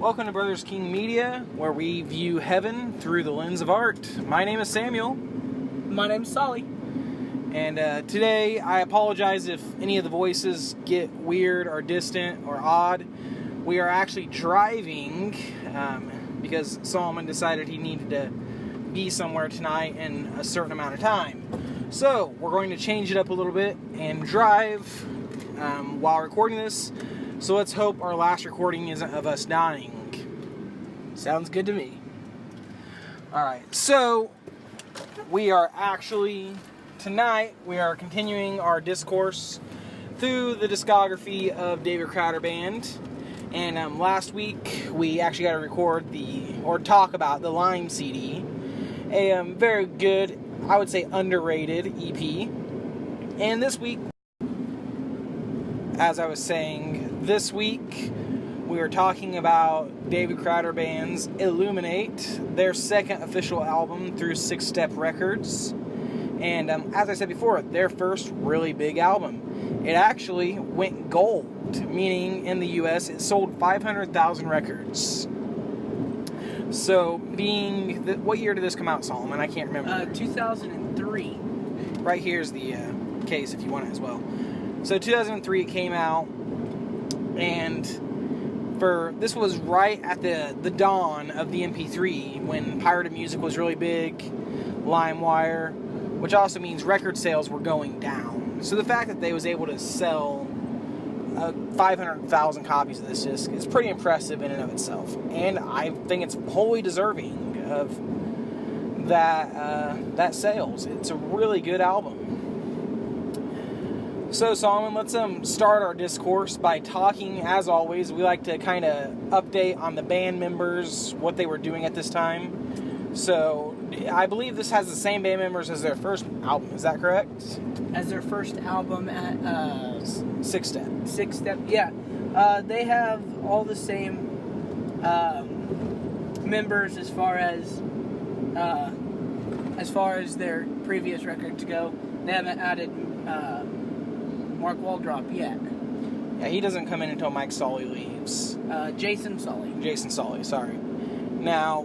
Welcome to Brothers King Media, where we view heaven through the lens of art. My name is Samuel. My name's Solly. And today, I apologize if any of the voices get weird or distant or odd. We are actually driving because Solomon decided he needed to be somewhere tonight in a certain amount of time. So, we're going to change it up a little bit and drive while recording this. So let's hope our last recording isn't of us dying. Sounds good to me. Alright, so we are actually, tonight, we are continuing our discourse through the discography of DavidCrowder Band. And last week, we actually got to record talk about the Lime CD. A very good, I would say underrated EP. And this week, as I was saying, this week we are talking about DavidCrowder Band's Illuminate, their second official album through Six Step Records. And as I said before, their first really big album. It actually went gold, meaning in the US it sold 500,000 records. So, what year did this come out, Solomon? I can't remember. 2003. Right here's the case if you want it as well. So 2003 it came out, and this was right at the dawn of the MP3 when pirated music was really big, LimeWire, which also means record sales were going down. So the fact that they was able to sell 500,000 copies of this disc is pretty impressive in and of itself, and I think it's wholly deserving of that sales. It's a really good album. So, Solomon, let's start our discourse by talking, as always, we like to kind of update on the band members, what they were doing at this time. So, I believe this has the same band members as their first album, is that correct? As their first album at Six Step. Six Step, yeah. They have all the same members as far as their previous records go. They haven't added Mark Waldrop yet. Yeah, he doesn't come in until Mike Solly leaves. Jason Solly, sorry. Now,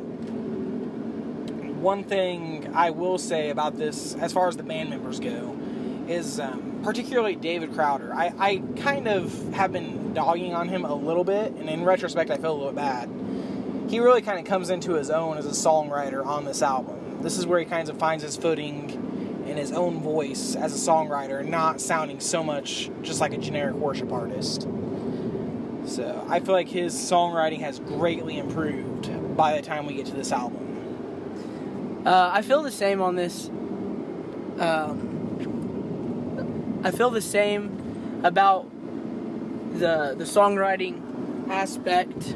one thing I will say about this, as far as the band members go, is particularly DavidCrowder. I kind of have been dogging on him a little bit, and in retrospect I feel a little bad. He really kind of comes into his own as a songwriter on this album. This is where he kind of finds his footing in his own voice as a songwriter, not sounding so much just like a generic worship artist. So I feel like his songwriting has greatly improved by the time we get to this album. I feel the same on this. I feel the same about the songwriting aspect.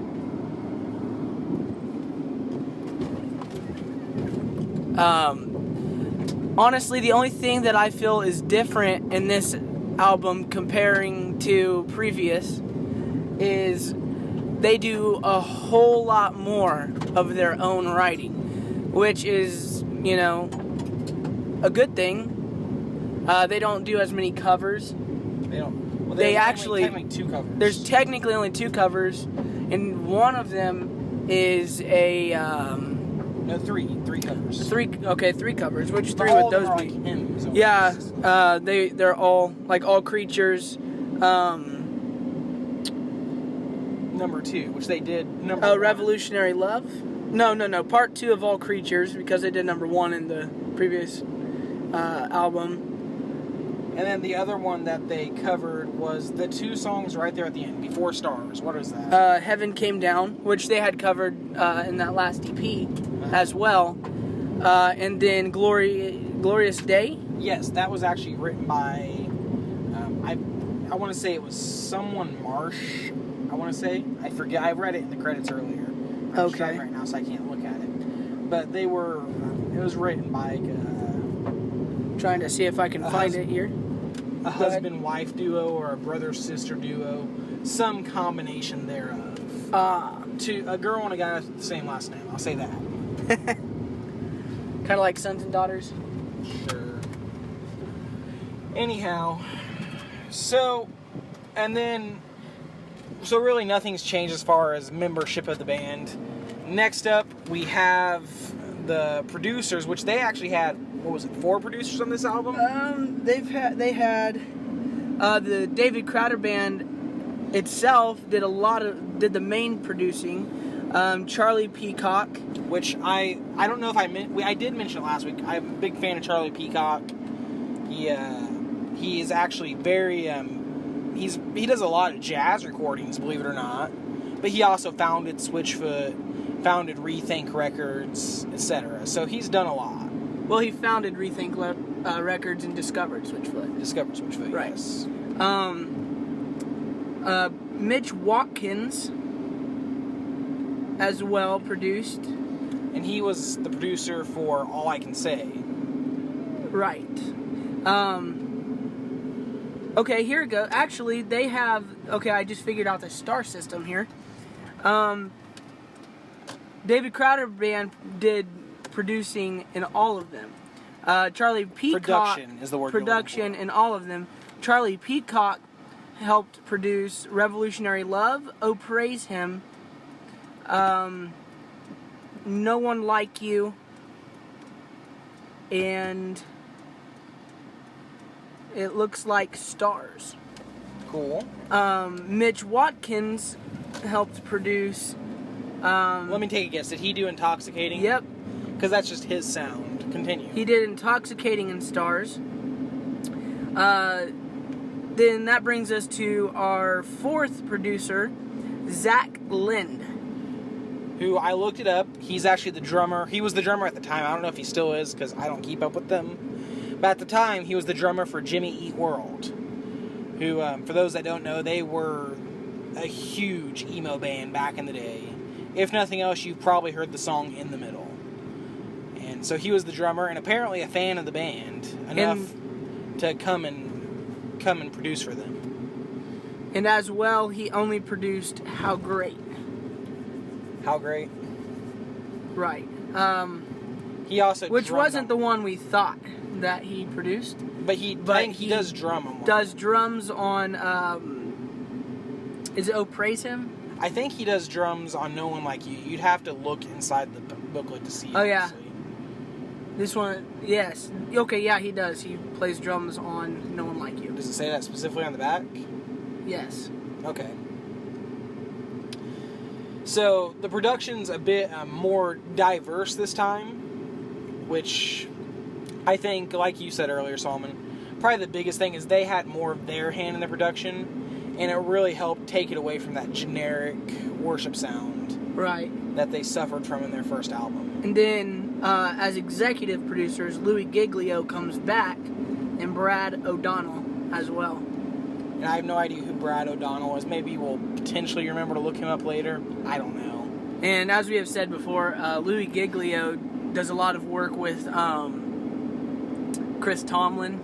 Honestly, the only thing that I feel is different in this album comparing to previous is they do a whole lot more of their own writing, which is, a good thing. They don't do as many covers. They don't. Well, technically 2 covers. There's technically only 2 covers, and one of them is a... No, 3 covers. 3 covers. Which 3 would those be? Like hymns. Yeah, they're all like All Creatures. Number 2, which they did number 1. Revolutionary Love. No. Part 2 of All Creatures, because they did number 1 in the previous album. And then the other one that they covered was the 2 songs right there at the end, Before Stars. What is that? Heaven Came Down, which they had covered in that last EP as well. And then Glorious Day. Yes, that was actually written by, I want to say it was someone Marsh, I want to say. I forget, I read it in the credits earlier. I'm just driving right now, so I can't look at it. But it was written by... trying to see if I can find it here. A husband-wife duo or a brother-sister duo. Some combination thereof. To a girl and a guy with the same last name. I'll say that. Kind of like Sons and Daughters? Sure. Anyhow, so, and then So really nothing's changed as far as membership of the band. Next up, we have the producers, which they actually had, 4 producers on this album? They had the David Crowder band itself did the main producing. Charlie Peacock, which I don't know if I did mention it last week. I'm a big fan of Charlie Peacock. He is actually very he does a lot of jazz recordings, believe it or not. But he also founded Switchfoot, founded Rethink Records, etc. So he's done a lot. Well, he founded Rethink Records and discovered Switchfoot. Right. Yes. Mitch Watkins as well produced. And he was the producer for All I Can Say. Right. Okay, here we go. Actually, they have... Okay, I just figured out the star system here. David Crowder band did producing in all of them. Charlie Peacock... Production is the word you're looking Production for. in all of them. Charlie Peacock helped produce Revolutionary Love, Oh Praise Him, No One Like You, and it looks like Stars. Cool. Mitch Watkins helped produce... Let me take a guess. Did he do Intoxicating? Yep. Because that's just his sound. Continue. He did Intoxicating and Stars. Then that brings us to our 4th producer, Zach Lind. Who I looked it up. He's actually the drummer. He was the drummer at the time. I don't know if he still is because I don't keep up with them. But at the time, he was the drummer for Jimmy Eat World. Who, for those that don't know, they were a huge emo band back in the day. If nothing else, you've probably heard the song In the Middle. And so he was the drummer and apparently a fan of the band enough to come and produce for them. And as well, he only produced How Great. How Great? Right. He also which wasn't the one we thought that he produced. But I think he does drum on one. Does drums on, is it Oh Praise Him? I think he does drums on No One Like You. You'd have to look inside the booklet to see. Oh, yeah. Honestly. This one, yes. Okay, yeah, he does. He plays drums on No One Like You. Does it say that specifically on the back? Yes. Okay. So, the production's a bit more diverse this time, which I think, like you said earlier, Solomon, probably the biggest thing is they had more of their hand in the production, and it really helped take it away from that generic worship sound that they suffered from in their first album. And then, as executive producers, Louis Giglio comes back, and Brad O'Donnell as well. And I have no idea who Brad O'Donnell is. Maybe we'll potentially remember to look him up later. I don't know. And as we have said before, Louis Giglio does a lot of work with Chris Tomlin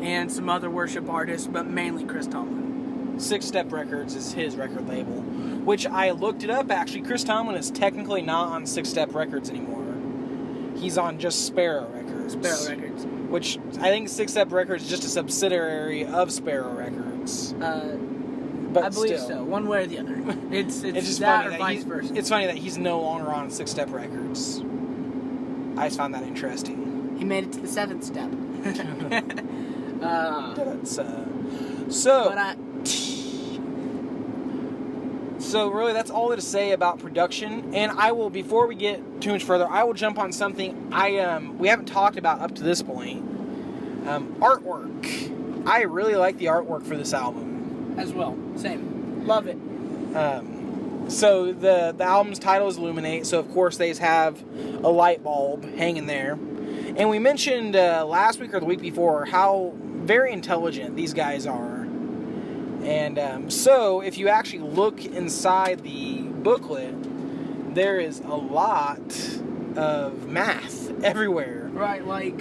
and some other worship artists, but mainly Chris Tomlin. 6 Step Records is his record label, which I looked it up, actually. Chris Tomlin is technically not on 6 Step Records anymore. He's on just Sparrow Records. Which I think 6 Step Records is just a subsidiary of Sparrow Records. But I believe still. so, one way or the other. It's just that funny or vice versa. It's funny that he's no longer on 6 Step Records. I just found that interesting. He made it to the 7th step. So really, that's all to say about production. And I will, before we get too much further, I will jump on something we haven't talked about up to this point. Artwork. I really like the artwork for this album. As well. Same. Love it. So the album's title is Illuminate. So of course they have a light bulb hanging there. And we mentioned last week or the week before how very intelligent these guys are. And so, if you actually look inside the booklet, there is a lot of math everywhere. Right, like,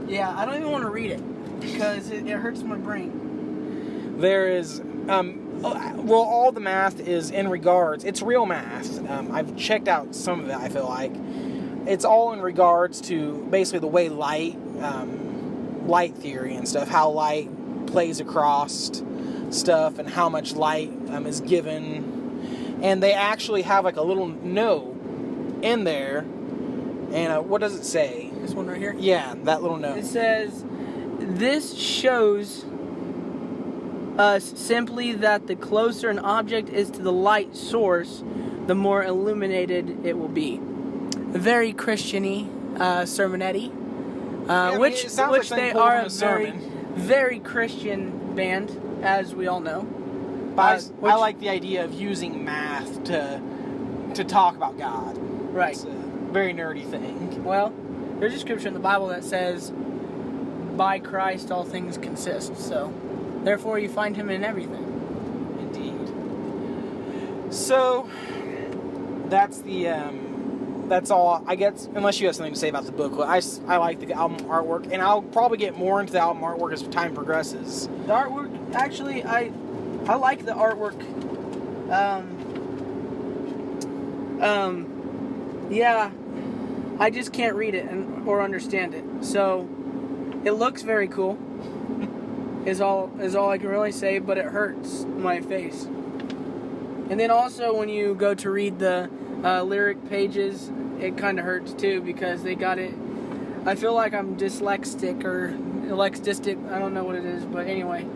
yeah, I don't even want to read it because it hurts my brain. There is, all the math is in regards, it's real math. I've checked out some of it, I feel like. It's all in regards to basically the way light theory and stuff, how light plays across stuff and how much light is given. And they actually have like a little note in there. And what does it say? This one right here? Yeah, that little note. It says, "This shows us simply that the closer an object is to the light source, the more illuminated it will be." Very Christian-y sermonette. Which like they pulled are from a sermon. very Christian band, as we all know. But I like the idea of using math to talk about God. Right. It's a very nerdy thing. Well, there's a scripture in the Bible that says, "By Christ all things consist." So, therefore, you find Him in everything. Indeed. So that's that's all I guess. Unless you have something to say about the booklet, I like the album artwork, and I'll probably get more into the album artwork as time progresses. The artwork, actually, I like the artwork. Yeah, I just can't read it or understand it. So it looks very cool. Is all I can really say, but it hurts my face. And then also when you go to read the lyric pages, it kind of hurts too because they got it. I feel like I'm dyslexic or lexistic. I don't know what it is, but anyway.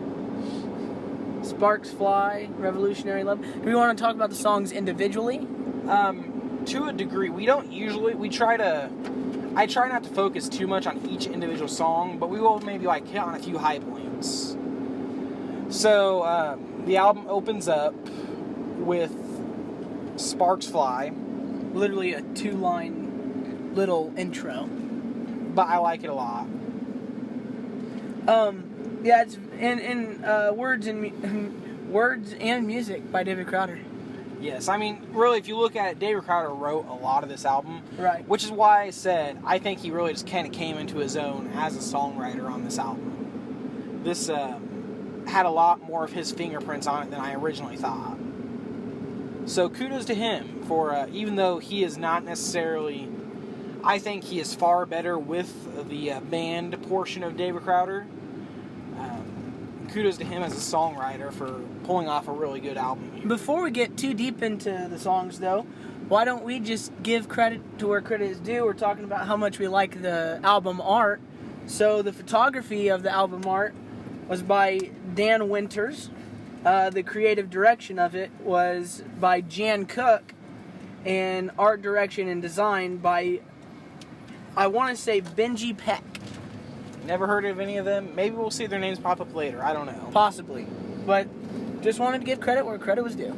Sparks Fly, Revolutionary Love. Do we want to talk about the songs individually? To a degree, I try not to focus too much on each individual song, but we will maybe like hit on a few high points. So, the album opens up with Sparks Fly. Literally a 2-line little intro. But I like it a lot. Yeah, it's in words and music by DavidCrowder. Yes, I mean, really, if you look at it, David Crowder wrote a lot of this album. Right. Which is why I said I think he really just kind of came into his own as a songwriter on this album. This had a lot more of his fingerprints on it than I originally thought. So kudos to him for, even though he is not necessarily, I think he is far better with the band portion of David Crowder. Kudos to him as a songwriter for pulling off a really good album here. Before we get too deep into the songs, though, why don't we just give credit to where credit is due? We're talking about how much we like the album art. So the photography of the album art was by Dan Winters. The creative direction of it was by Jan Cook. And art direction and design by, I want to say, Benji Peck. Never heard of any of them. Maybe we'll see their names pop up later. I don't know. Possibly. But just wanted to give credit where credit was due.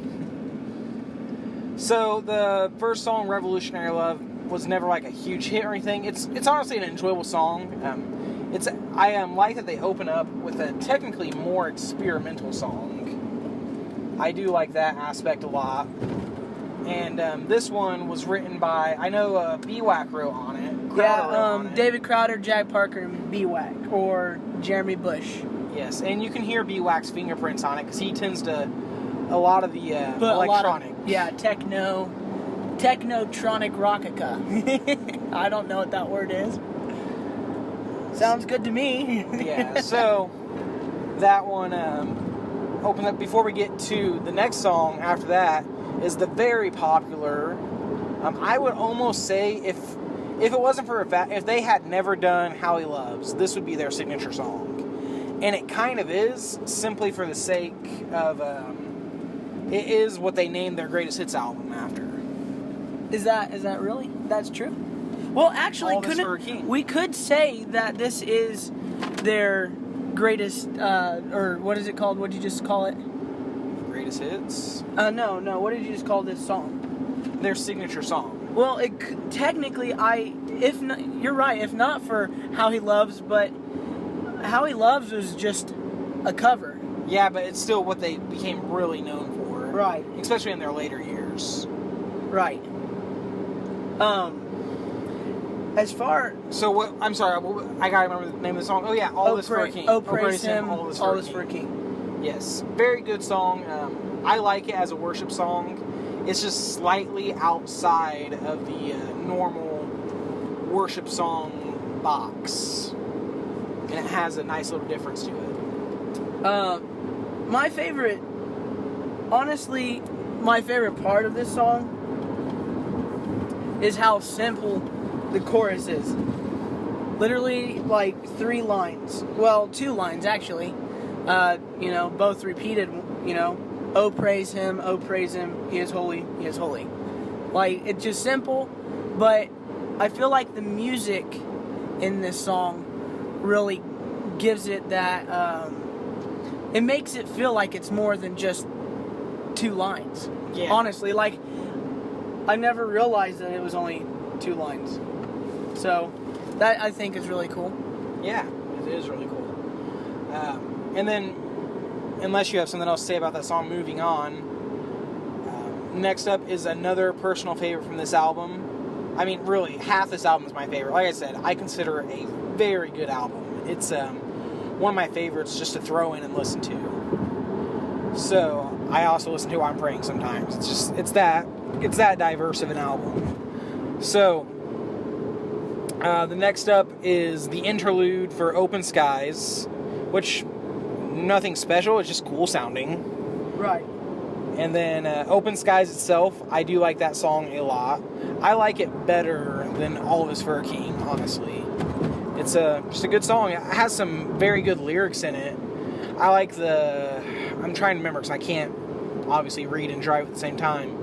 So the first song, Revolutionary Love, was never like a huge hit or anything. It's honestly an enjoyable song. I like that they open up with a technically more experimental song. I do like that aspect a lot. And this one was written by, I know BWAC wrote on it. David Crowder, Jack Parker, and BWAC, or Jeremy Bush. Yes, and you can hear BWAC's fingerprints on it because he tends to a lot of the electronic. Technotronic rockica. I don't know what that word is. Sounds good to me. Yeah, so that one opens up. Before we get to the next song after that is the very popular, I would almost say if it wasn't for if they had never done How He Loves, this would be their signature song. And it kind of is, simply for the sake of it is what they named their greatest hits album after. Is that really? That's true? Well, actually, we could say that this is their greatest, or what is it called? What did you just call it? Greatest hits? No. What did you just call this song? Their signature song. Well, technically, you're right. If not for How He Loves, but How He Loves was just a cover. Yeah, but it's still what they became really known for. Right. Especially in their later years. Right. As far... So what... I'm sorry, I gotta remember the name of the song. Oh yeah, All This for a King. Oh, praise Him, All This for a King. Yes. Very good song. I like it as a worship song. It's just slightly outside of the normal worship song box. And it has a nice little difference to it. my favorite part of this song is how simple the chorus is. Literally like 3 lines. Well, 2 lines actually. Both repeated, oh praise him, he is holy, he is holy. Like, it's just simple, but I feel like the music in this song really gives it that, it makes it feel like it's more than just 2 lines. Yeah. Honestly, like, I never realized that it was only 2 lines. So, that I think is really cool. Yeah, it is really cool. And then, unless you have something else to say about that song, moving on. Next up is another personal favorite from this album. I mean, really, half this album is my favorite. Like I said, I consider it a very good album. It's one of my favorites just to throw in and listen to. So, I also listen to while I'm praying sometimes. It's that diverse of an album. So, the next up is the interlude for Open Skies, which, nothing special, it's just cool sounding. Right. And then Open Skies itself, I do like that song a lot. I like it better than All of Us for a King, honestly. It's just a good song. It has some very good lyrics in it. I like I'm trying to remember because I can't obviously read and drive at the same time.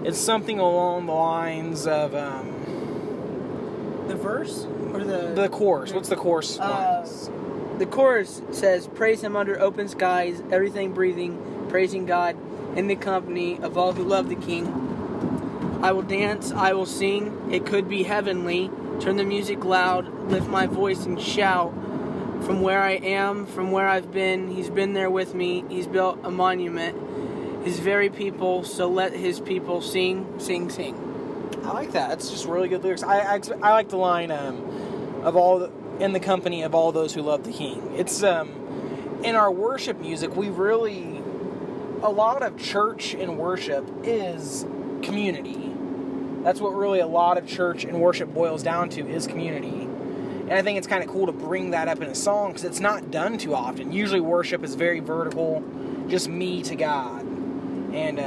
It's something along the lines of... the verse? Or the chorus. What's the chorus? The chorus says, praise him under open skies, everything breathing, praising God, in the company of all who love the King. I will dance, I will sing, it could be heavenly, turn the music loud, lift my voice and shout. From where I am, from where I've been, he's been there with me, he's built a monument. His very people, so let his people sing, sing, sing. I like that. It's just really good lyrics. I like the line in the company of all those who love the King. It's in our worship music, a lot of church and worship is community. That's what really a lot of church and worship boils down to, is community. And I think it's kind of cool to bring that up in a song because it's not done too often. Usually worship is very vertical, just me to God, and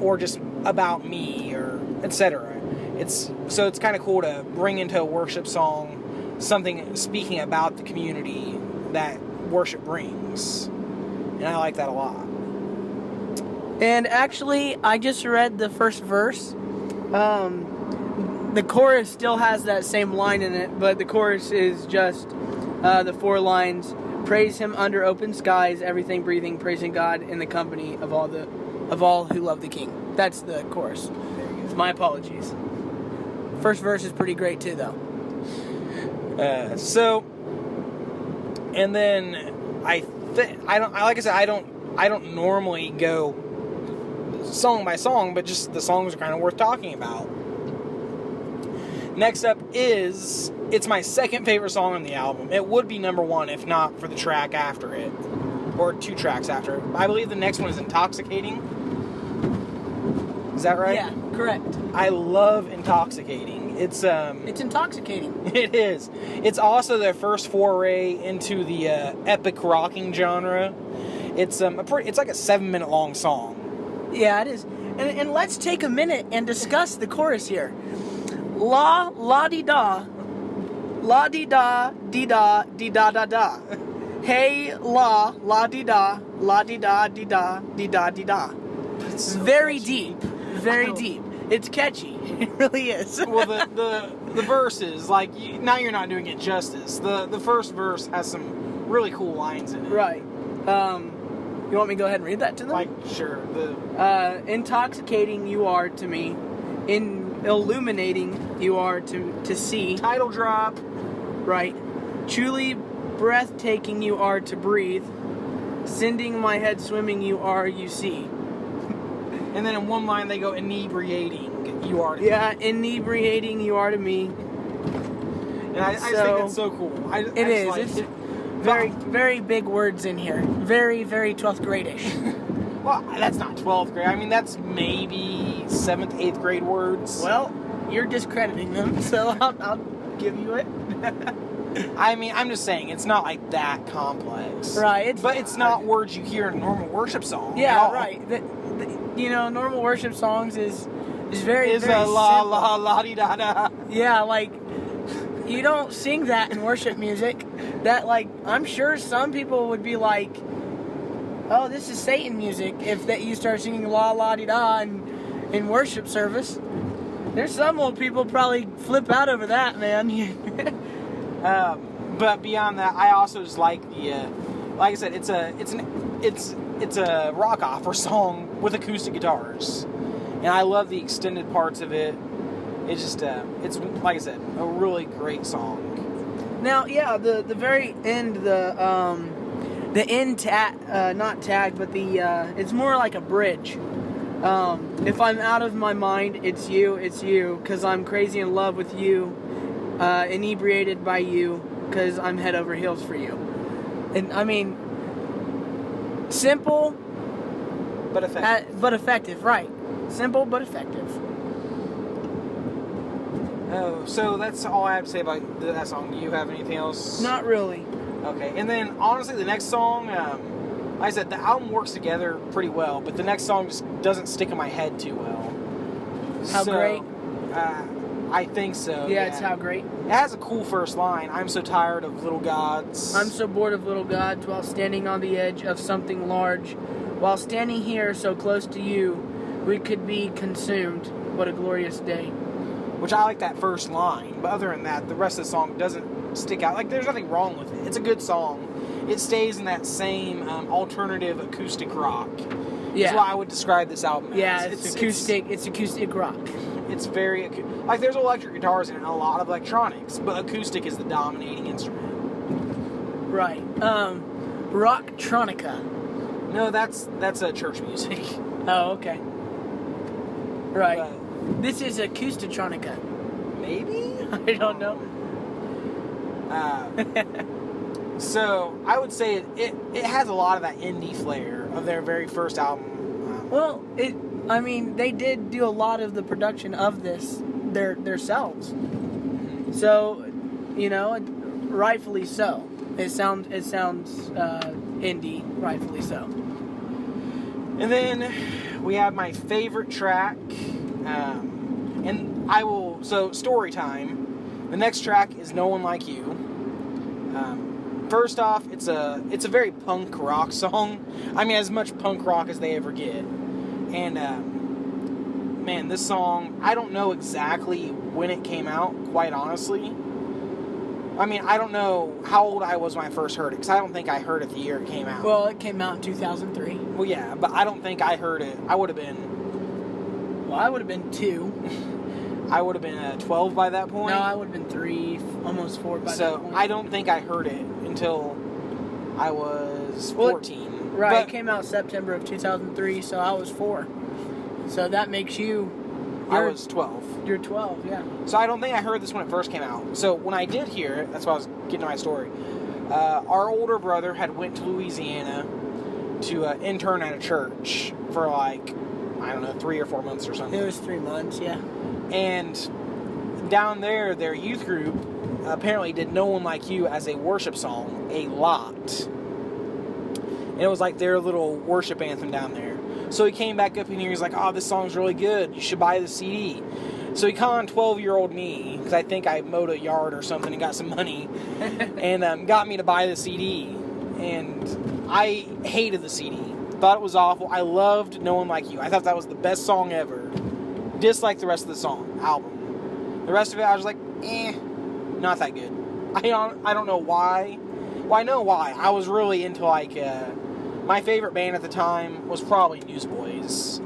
or just about me, or etc. It's kind of cool to bring into a worship song something speaking about the community that worship brings. And I like that a lot. And actually, I just read the first verse. The chorus still has that same line in it, but the chorus is just the 4 lines. Praise him under open skies, everything breathing, praising God in the company of all who love the King. That's the chorus. My apologies. First verse is pretty great too, though. And then I don't normally go song by song, but just the songs are kind of worth talking about. Next up it's my second favorite song on the album. It would be number 1 if not for the track after it, or 2 tracks after it. I believe the next one is Intoxicating. Is that right? Yeah, correct. I love Intoxicating. It's intoxicating. It is. It's also their first foray into the epic rocking genre. It's it's like a 7-minute long song. Yeah, it is. And let's take a minute and discuss the chorus here. La la di da, la di da di da di da da da. Hey la la di da di da di da di da di da. So very catchy. deep, very deep. It's catchy. It really is. Well, the verses, like, now you're not doing it justice. The first verse has some really cool lines in it. Right. You want me to go ahead and read that to them? Like, sure. Intoxicating you are to me. Illuminating you are to see. Title drop. Right. Truly breathtaking you are to breathe. Sending my head swimming you are, you see. And then in one line they go, inebriating you are to me. Yeah, inebriating you are to me. And I just think that's so cool. It is. It's very, very big words in here. Very, very 12th grade-ish. Well, that's not 12th grade. I mean, that's maybe 7th, 8th grade words. Well, you're discrediting them, so I'll give you it. I mean, I'm just saying, it's not like that complex. Right. But it's not words you hear in a normal worship song. Yeah, right. Normal worship songs is very, Is very a la simple. la la di da da. Yeah, like, you don't sing that in worship music. That, like, I'm sure some people would be like, oh, this is Satan music, if that you start singing la la di da in worship service. There's some old people probably flip out over that, man. But beyond that, I also just like the, like I said, it's a rock opera song with acoustic guitars, and I love the extended parts of it. It's just, it's like I said, a really great song. Now, yeah, the very end, the end tag, not tag, but it's more like a bridge. If I'm out of my mind, it's you, 'cause I'm crazy in love with you, inebriated by you, 'cause I'm head over heels for you. And I mean, simple, But effective. but effective, right? Simple but effective. Oh, so that's all I have to say about that song. Do you have anything else? Not really. Okay, and then honestly, the next song, like I said, the album works together pretty well, but the next song just doesn't stick in my head too well. How great? I think so. Yeah, it's how great. It has a cool first line. I'm so tired of little gods. I'm so bored of little gods while standing on the edge of something large. While standing here so close to you, we could be consumed. What a glorious day. Which I like that first line, but other than that, the rest of the song doesn't stick out. Like, there's nothing wrong with it. It's a good song. It stays in that same alternative acoustic rock. Yeah. That's why I would describe this album as. Yeah, it's acoustic. It's acoustic rock. It's very like there's electric guitars in it and a lot of electronics, but acoustic is the dominating instrument. Right. Rocktronica. No, that's church music. Oh, okay. Right. But This is Acoustitronica. maybe? I don't know. So I would say it has a lot of that indie flair of their very first album. Well, they did do a lot of the production of this themselves. So, rightfully so. It sounds indie, rightfully so. And then we have my favorite track, and story time. The next track is No One Like You. First off, it's a very punk rock song. I mean, as much punk rock as they ever get. And man, this song, I don't know exactly when it came out, quite honestly. I mean, I don't know how old I was when I first heard it, because I don't think I heard it the year it came out. Well, it came out in 2003. Well, yeah, but I don't think I heard it. I would have been 2. I would have been 12 by that point. No, I would have been 3, almost 4 by that point. So, I don't think I heard it until I was 14. Right, But it came out September of 2003, so I was 4. So that makes you... I was 12. You're 12, yeah. So I don't think I heard this when it first came out. So when I did hear it, that's why I was getting to my story. Our older brother had went to Louisiana to intern at a church for 3 or 4 months or something. It was 3 months, yeah. And down there, their youth group apparently did No One Like You as a worship song a lot. And it was like their little worship anthem down there. So he came back up in here, he's like, oh, this song's really good. You should buy the CD. So he conned 12-year-old me, because I think I mowed a yard or something and got some money, and got me to buy the CD. And I hated the CD. Thought it was awful. I loved No One Like You. I thought that was the best song ever. Disliked the rest of the album. The rest of it, I was like, not that good. I don't know why. Well, I know why. I was really into, my favorite band at the time was probably Newsboys.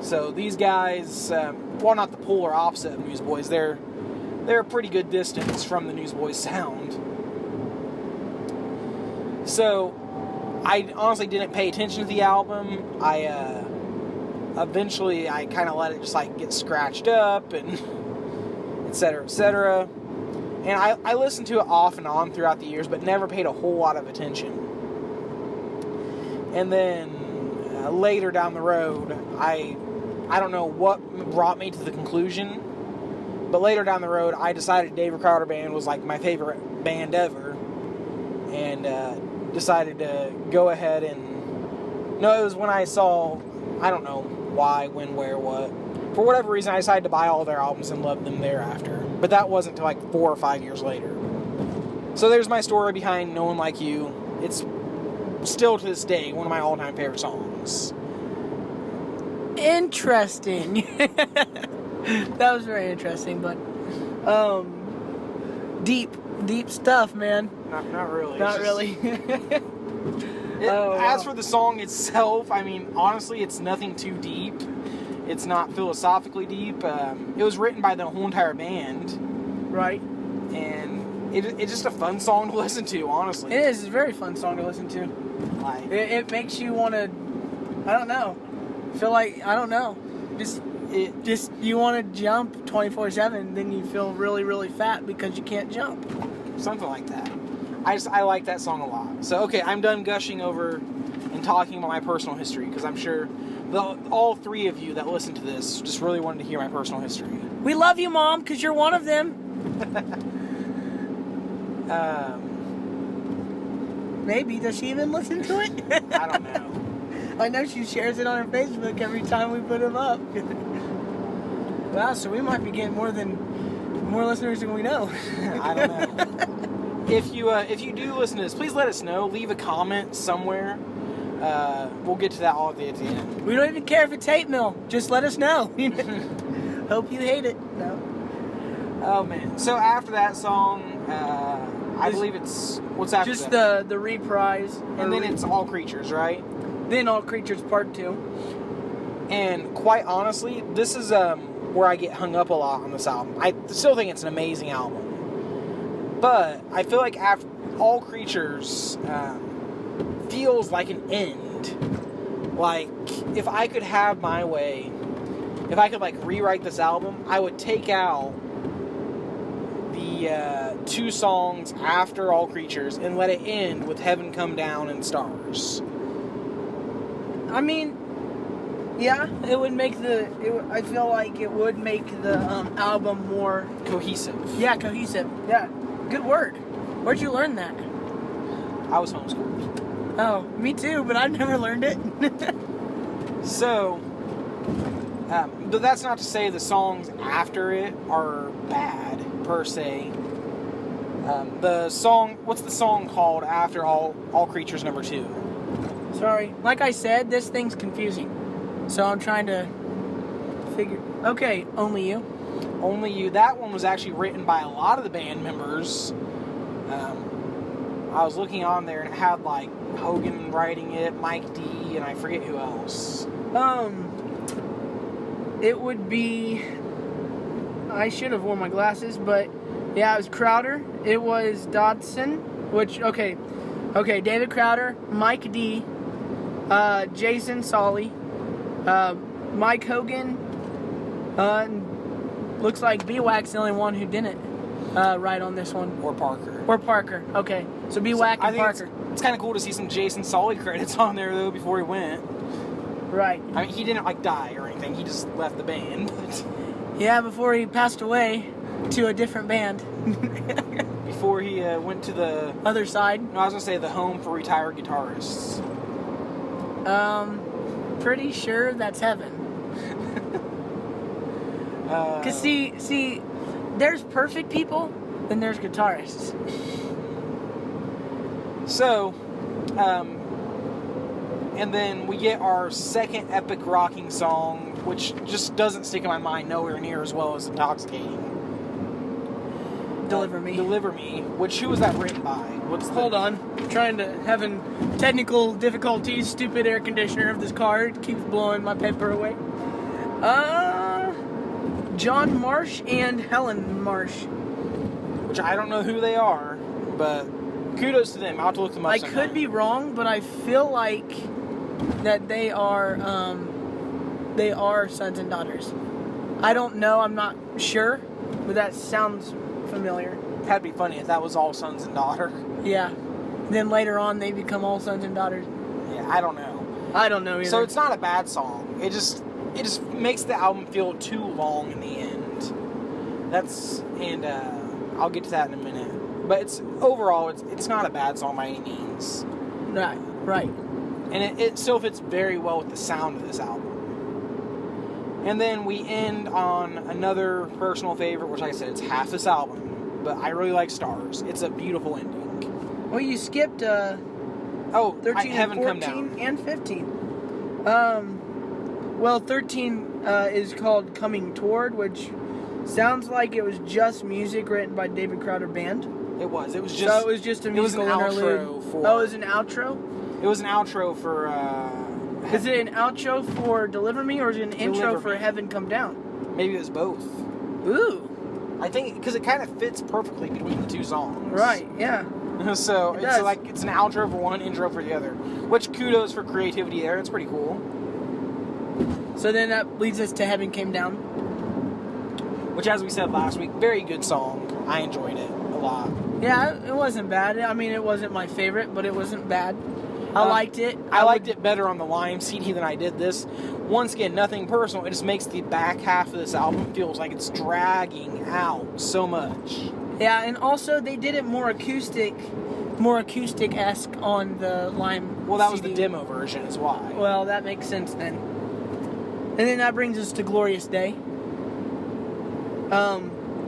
So these guys, well, not the polar opposite of Newsboys, they're a pretty good distance from the Newsboys sound. So I honestly didn't pay attention to the album. Eventually I kind of let it just get scratched up and etc., etc. And I listened to it off and on throughout the years, but never paid a whole lot of attention. And then later down the road, I don't know what brought me to the conclusion But later down the road, I decided David Crowder Band was like my favorite band ever, and decided to go ahead and... No, it was when I saw, I don't know why, when, where, what. For whatever reason, I decided to buy all their albums and love them thereafter. But that wasn't until like 4 or 5 years later. So there's my story behind No One Like You. It's still to this day one of my all-time favorite songs. Interesting. That was very interesting, but deep stuff, man. Not really. Not really. As for the song itself, I mean, honestly, it's nothing too deep. It's not philosophically deep. It was written by the whole entire band. Right. And it's just a fun song to listen to, honestly. It is. It's a very fun song to listen to. Like, it makes you want to, I don't know, feel like, I don't know. Just you want to jump 24/7, then you feel really, really fat because you can't jump. Something like that. I like that song a lot. So, okay, I'm done gushing over and talking about my personal history, because I'm sure all 3 of you that listen to this just really wanted to hear my personal history. We love you, Mom, because you're one of them. Maybe. Does she even listen to it? I don't know. I know she shares it on her Facebook every time we put them up. Wow, so we might be getting more listeners than we know. I don't know. If you do listen to this, please let us know. Leave a comment somewhere. We'll get to that all at the end. We don't even care if it's hate mail. Just let us know. Hope you hate it. No. Oh man. So after that song, I believe it's what's after just that? the reprise, and then it's All Creatures, right? Then All Creatures Part 2. And quite honestly, this is where I get hung up a lot on this album. I still think it's an amazing album, but I feel like after All Creatures feels like an end. Like, if I could have my way, if I could like rewrite this album, I would take out the 2 songs after All Creatures and let it end with Heaven Come Down and Stars. I mean, yeah, it would make I feel like it would make the album more cohesive. Yeah, cohesive. Yeah, good word. Where'd you learn that? I was homeschooled. Oh, me too, but I've never learned it. So, but that's not to say the songs after it are bad, per se. What's the song called after All Creatures number 2? Sorry. Like I said, this thing's confusing. So I'm trying to figure... Okay, Only You. Only You. That one was actually written by a lot of the band members. I was looking on there and it had like Hogan writing it, Mike D, and I forget who else. It would be... I should have worn my glasses, but yeah, it was Crowder. It was Dodson, which, okay, David Crowder, Mike D, Jason Solly, Mike Hogan, looks like B-Wack's the only one who didn't write on this one. Or Parker. Okay. So B-Wack and Parker. It's kind of cool to see some Jason Solly credits on there, though, before he went. Right. I mean, he didn't, like, die or anything. He just left the band. Yeah, before he passed away to a different band. Before he went to the... other side? No, I was going to say the home for retired guitarists. Pretty sure that's heaven. Because see, there's perfect people, then there's guitarists. So, and then we get our second epic rocking song, which just doesn't stick in my mind nowhere near as well as Intoxicating. Deliver Me. Deliver Me, who was that written by? Hold on. I'm trying to, having technical difficulties, stupid air conditioner of this car. It keeps blowing my paper away. John Marsh and Helen Marsh. Which I don't know who they are, but kudos to them. I'll have to look them up sometime. Could be wrong, but I feel like that they are sons and daughters. I don't know, I'm not sure, but that sounds familiar. That'd be funny if that was all sons and daughter. Yeah. Then later on they become all sons and daughters. Yeah, I don't know. I don't know either. So it's not a bad song. It just makes the album feel too long in the end. I'll get to that in a minute. But it's not a bad song by any means. Right. And it still fits very well with the sound of this album. And then we end on another personal favorite, which, like I said, it's half this album. But I really like Stars. It's a beautiful ending. Well, you skipped 13 and 14 and 15. Well, 13 is called Coming Toward, which sounds like it was just music written by David Crowder Band. It was. It was just. So it was just a musical interlude. It was an outro It was an outro for. Is it an outro for Deliver Me, or is it an intro for Heaven Come Down? Maybe it was both. Ooh. I think because it kind of fits perfectly between the two songs. Right. Yeah. So it's an outro for one, intro for the other. Which kudos for creativity there. It's pretty cool. So then that leads us to Heaven Came Down. Which, as we said last week, very good song. I enjoyed it a lot. Yeah, it wasn't bad. I mean, it wasn't my favorite, but it wasn't bad. I liked it. I liked it better on the Lime CD than I did this. Once again, nothing personal. It just makes the back half of this album feels like it's dragging out so much. Yeah, and also they did it more acoustic-esque on the Lime Well, that CD. was the demo version is why. Well, that makes sense then. And then that brings us to Glorious Day.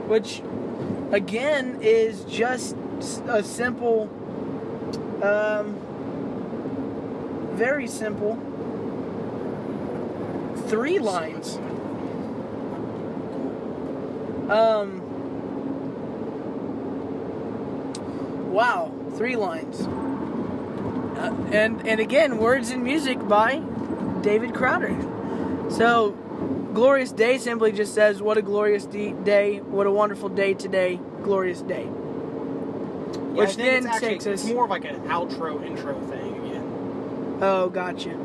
Which, again, is just a simple, very simple 3 lines. Wow, 3 lines. And again, words and music by David Crowder. So, Glorious Day simply just says, what a glorious day, what a wonderful day today, glorious day. Yeah, which then takes us... It's more of like an outro, intro thing again. Oh, gotcha.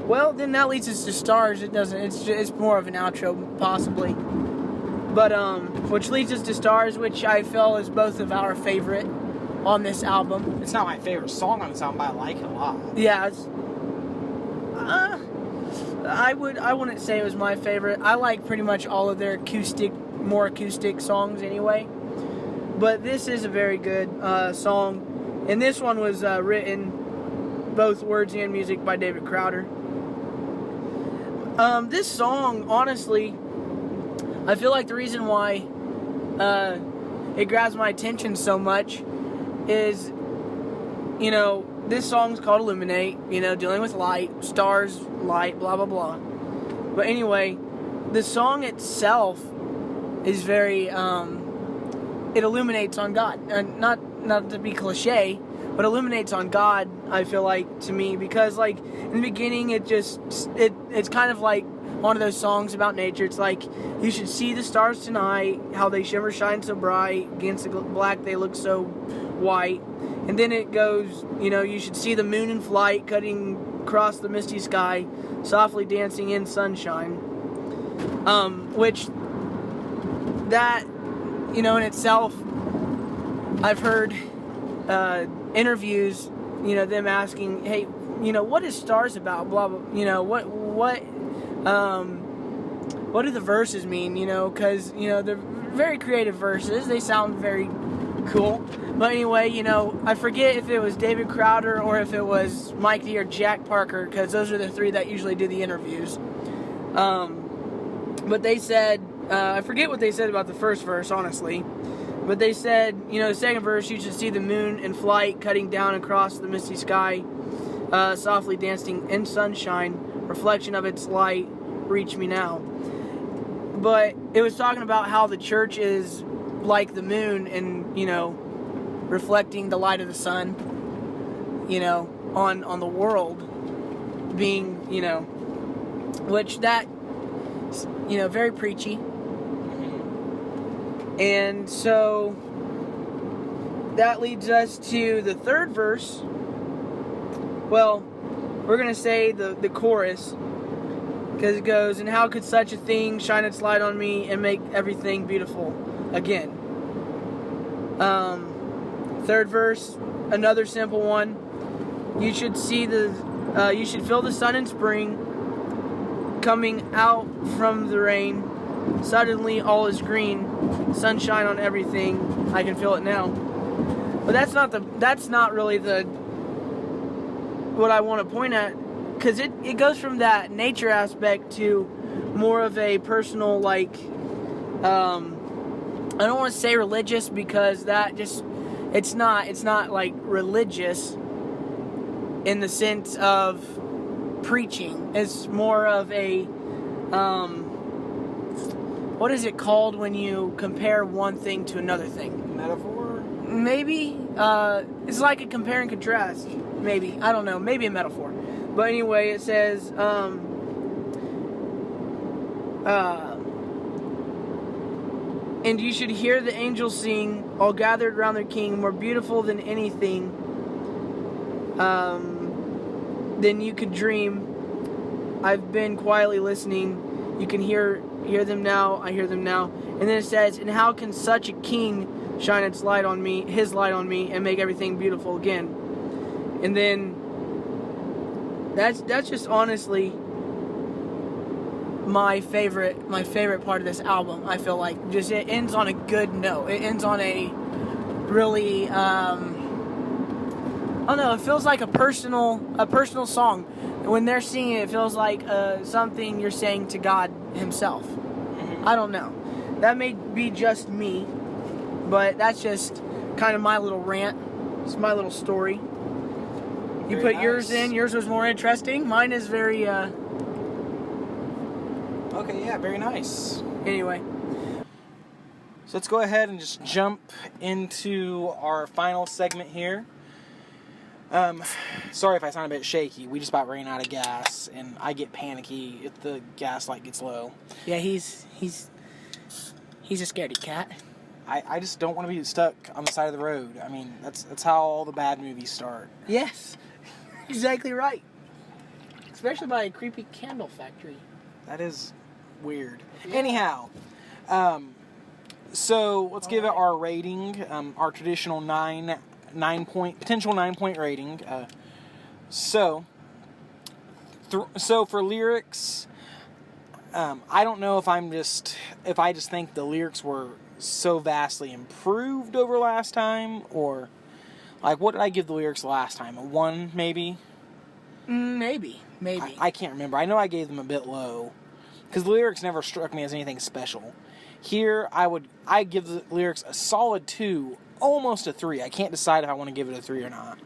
Well, then that leads us to Stars. It's more of an outro, possibly. But, which leads us to Stars, which I feel is both of our favorite on this album. It's not my favorite song on this album, but I like it a lot. Yeah, I wouldn't say it was my favorite. I like pretty much all of their more acoustic songs anyway. But this is a very good song. And this one was written, both words and music, by David Crowder. This song, honestly, I feel like the reason why it grabs my attention so much is, this song's called Illuminate, dealing with light, stars, light, blah, blah, blah. But anyway, the song itself is very, it illuminates on God. Not to be cliche, but illuminates on God, I feel like, to me, because, like, in the beginning, it's kind of like one of those songs about nature. It's like, you should see the stars tonight, how they shimmer, shine so bright, against the black they look so white. And then it goes, you should see the moon in flight, cutting across the misty sky, softly dancing in sunshine. Which, that, in itself, I've heard interviews, them asking, hey, what is Stars about? Blah, blah, what do the verses mean? Because, they're very creative verses. They sound very cool. But anyway, I forget if it was David Crowder or if it was Mike D or Jack Parker, because those are the 3 that usually do the interviews. But they said, I forget what they said about the first verse, honestly. But they said, the second verse, you should see the moon in flight, cutting down across the misty sky, softly dancing in sunshine, reflection of its light, reach me now. But it was talking about how the church is like the moon and, reflecting the light of the sun, on the world being, which that, very preachy. And so that leads us to the third verse. Well, we're going to say the chorus, because it goes, and how could such a thing shine its light on me and make everything beautiful again? Third verse, another simple one. You should feel the sun in spring coming out from the rain, Suddenly all is green, sunshine on everything. I can feel it now. But that's not really what I want to point at, because it goes from that nature aspect to more of a personal, like, I don't want to say religious, because that just, it's not like religious in the sense of preaching. It's more of a, what is it called when you compare one thing to another thing? Metaphor? Maybe. It's like a compare and contrast. Maybe. I don't know. Maybe a metaphor. But anyway, it says, and you should hear the angels sing, all gathered around their king, more beautiful than anything than you could dream. I've been quietly listening. You can hear them now. I hear them now. And then it says, and how can such a king shine his light on me, and make everything beautiful again? And then that's just honestly my favorite part of this album. I feel like just it ends on a good note. It ends on a really I don't know, it feels like a personal song. When they're singing it feels like something you're saying to God himself. I don't know. That may be just me, but that's just kind of my little rant. It's my little story. You put yours in. Yours was more interesting. Mine is very Okay, yeah, very nice. Anyway. So let's go ahead and just jump into our final segment here. Sorry if I sound a bit shaky. We just about ran out of gas, and I get panicky if the gas light gets low. Yeah, he's a scaredy cat. I just don't want to be stuck on the side of the road. I mean, that's how all the bad movies start. Yes, exactly right. Especially by a creepy candle factory. That is weird. Yeah. Anyhow, so let's give it our rating, our traditional potential 9-point rating. So for lyrics, I don't know if I just think the lyrics were so vastly improved over last time, or like, what did I give the lyrics last time? A 1, maybe? Maybe. I can't remember. I know I gave them a bit low, because the lyrics never struck me as anything special. Here, I give the lyrics a solid 2, almost a 3. I can't decide if I want to give it a 3 or not.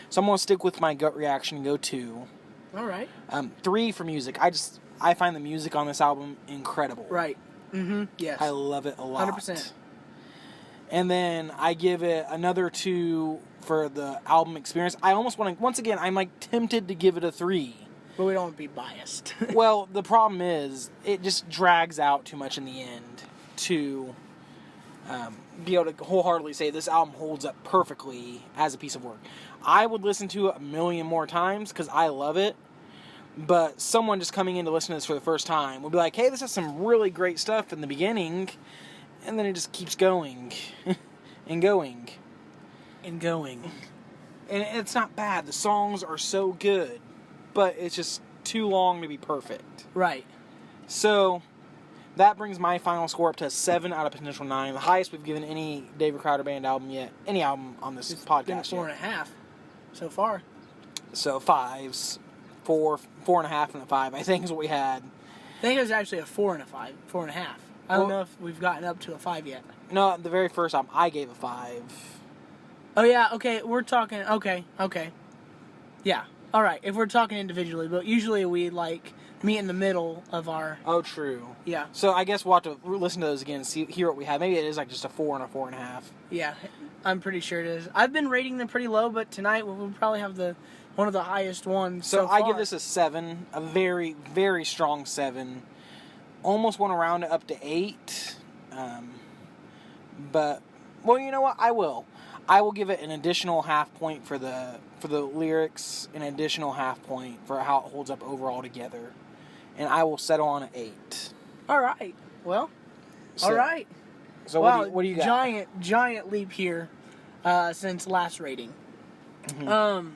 So I'm going to stick with my gut reaction and go 2. All right. 3 for music. I find the music on this album incredible. Right. Mm-hmm. Yes. I love it a lot. 100%. And then I give it another 2 for the album experience. I almost want to, once again, I'm like tempted to give it a 3. But we don't want to be biased. Well, the problem is, it just drags out too much in the end to be able to wholeheartedly say this album holds up perfectly as a piece of work. I would listen to it a million more times because I love it. But someone just coming in to listen to this for the first time will be like, hey, this has some really great stuff in the beginning, and then it just keeps going and going and going. And it's not bad. The songs are so good, but it's just too long to be perfect. Right. So that brings my final score up to 7 out of potential 9, the highest we've given any DavidCrowder Band album yet, any album on this podcast. Been 4.5 so far. So 5s. 4.5 and a 5, I think is what we had. I think it was actually a 4 and a 5, 4.5. I don't know if we've gotten up to a 5 yet. No, the very first album I gave a 5. Oh yeah, okay, we're talking, okay. Yeah, alright, if we're talking individually, but usually we like meet in the middle of our... Oh, true. Yeah. So I guess we'll have to listen to those again and hear what we have. Maybe it is like just a 4 and a 4.5. Yeah, I'm pretty sure it is. I've been rating them pretty low, but tonight we'll probably have one of the highest ones so far. I give this a 7, a very, very strong 7. Almost went around it up to 8. But, well, you know what? I will give it an additional half point for the lyrics, an additional half point for how it holds up overall together. And I will settle on an 8. All right. Well, all right. So wow, what do you got? Giant leap here since last rating. Mm-hmm.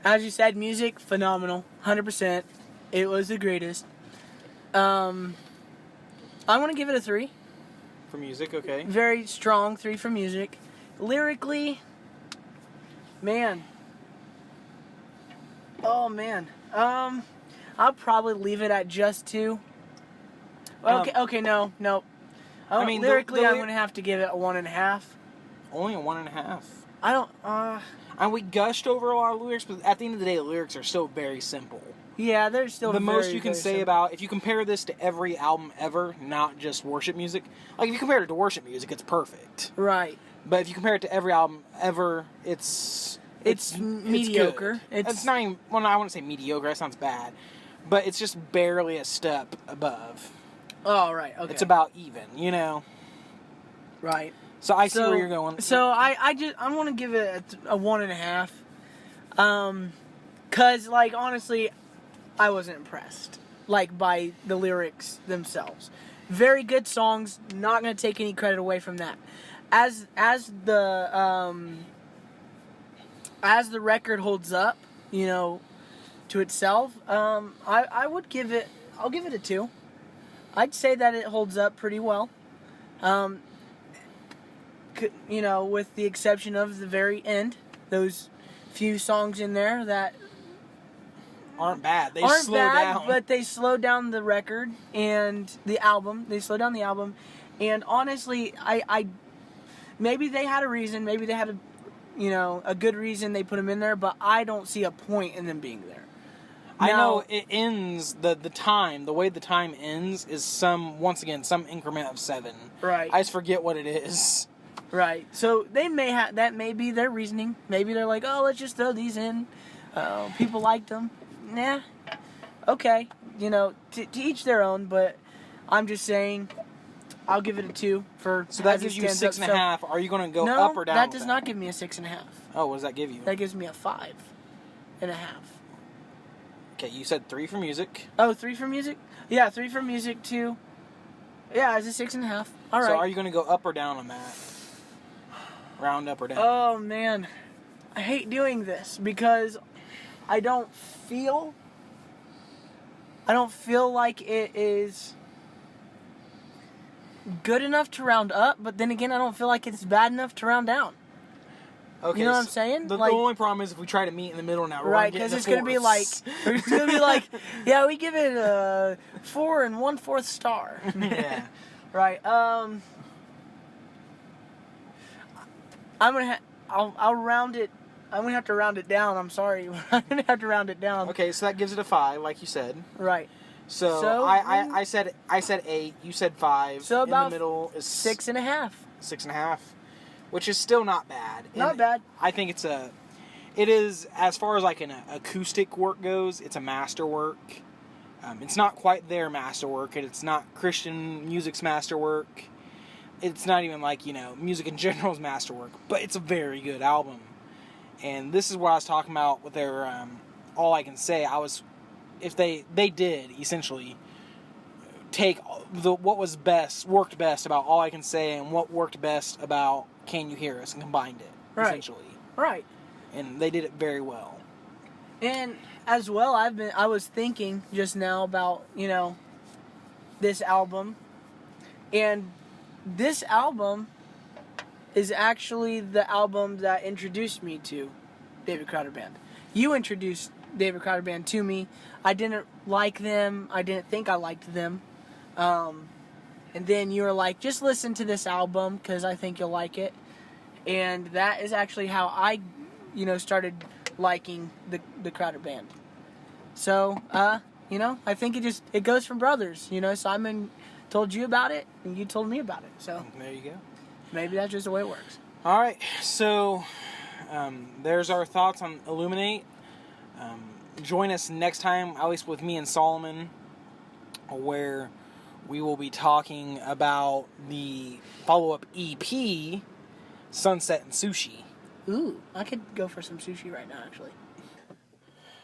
As you said, music, phenomenal. 100%. It was the greatest. I'm going to give it a 3. For music, okay. Very strong 3 for music. Lyrically, man. Oh, man. I'll probably leave it at just 2. Okay, no. I mean, lyrically, I'm going to have to give it a 1.5. Only a 1.5. I don't, And we gushed over a lot of lyrics, but at the end of the day, the lyrics are still very simple. yeah, they're still The very, most you can very say simple. about, if you compare this to every album ever, not just worship music, like if you compare it to worship music, it's perfect. Right. But if you compare it to every album ever, it's mediocre. It's not even, well, I wouldn't say mediocre, that sounds bad. But it's just barely a step above. Oh, right, okay. It's about even, you know? Right. So I see where you're going. So I want to give it a 1.5. Cause like honestly, I wasn't impressed like by the lyrics themselves. Very good songs. Not gonna take any credit away from that. As the record holds up, you know, to itself, I would give it. I'll give it a 2. I'd say that it holds up pretty well. You know, with the exception of the very end, those few songs in there that aren't bad. They aren't slow bad, down. but they slow down the record and the album. They slow down the album, and honestly, I maybe they had a reason. Maybe they had a good reason they put them in there, but I don't see a point in them being there. I know it ends, the way the time ends is some increment of 7. Right. I just forget what it is. Right. So they that may be their reasoning. Maybe they're like, oh, let's just throw these in. People liked them. Nah. Okay. You know, to each their own, but I'm just saying, I'll give it a 2 for. So that gives you a 6.5. Are you going to go up or down? No, that does not give me a 6.5. Oh, what does that give you? That gives me a 5.5. Okay, you said 3 for music. Oh, 3 for music? Yeah, 3 for music, 2. Yeah, it's a 6.5. All right. So are you going to go up or down on that? Round up or down? Oh, man. I hate doing this because I don't feel like it is good enough to round up, but then again, I don't feel like it's bad enough to round down. Okay, you know what I'm saying? The only problem is if we try to meet in the middle now, we're right? Because it's gonna be like, yeah, we give it a 4 1/4 star. Yeah. Right. I'll round it. I'm gonna have to round it down. I'm sorry. I'm gonna have to round it down. Okay, so that gives it a 5, like you said. Right. So I said 8. You said 5. So about in the middle is 6.5. 6.5, which is still not bad. Not bad. I think it is, as far as like an acoustic work goes, it's a masterwork. It's not quite their masterwork, and it's not Christian music's masterwork. It's not even like, music in general's masterwork, but it's a very good album. And this is what I was talking about with their All I Can Say. If they did essentially take what worked best about All I Can Say and what worked best about Can You Hear Us and combined it, essentially. Right. And they did it very well. And as well, I was thinking just now about, this album. And this album is actually the album that introduced me to DavidCrowder Band. You introduced DavidCrowder Band to me. I didn't like them. I didn't think I liked them. And then you were like, just listen to this album because I think you'll like it. And that is actually how I, started liking the Crowder Band. So, I think it goes from brothers. Simon told you about it, and you told me about it. So there you go. Maybe that's just the way it works. All right, so there's our thoughts on Illuminate. Join us next time, at least with me and Solomon, where we will be talking about the follow-up EP, Sunset and Sushi. Ooh, I could go for some sushi right now, actually.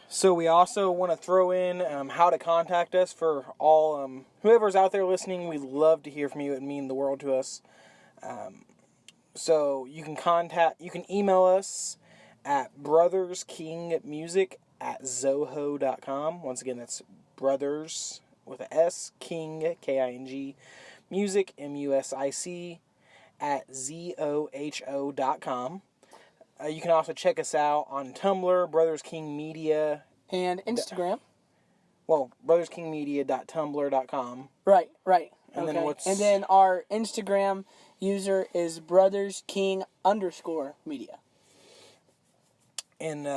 So we also want to throw in how to contact us for all whoever's out there listening. We'd love to hear from you. It would mean the world to us. So you can email us at brotherskingmusic@zoho.com. Once again, that's brothers with a S, king, King, Music, MUSIC, at ZOHO.com. You can also check us out on Tumblr, Brothers King Media. And Instagram. Well, brotherskingmedia.tumblr.com. Right. And okay. then And then our Instagram user is brothersking_media. And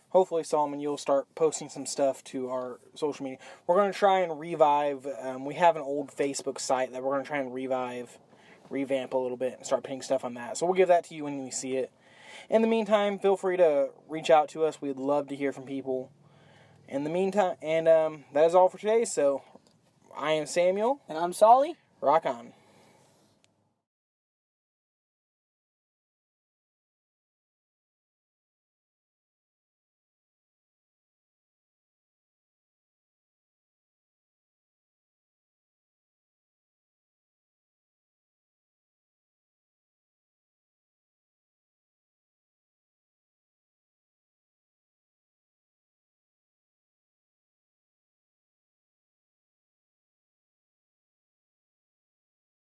hopefully, Solomon, you'll start posting some stuff to our social media. We're going to try and revive. We have an old Facebook site that we're going to try and revamp a little bit, and start putting stuff on that. So we'll give that to you when we see it. In the meantime, feel free to reach out to us. We'd love to hear from people. In the meantime, and that is all for today. So I am Samuel. And I'm Solly. Rock on.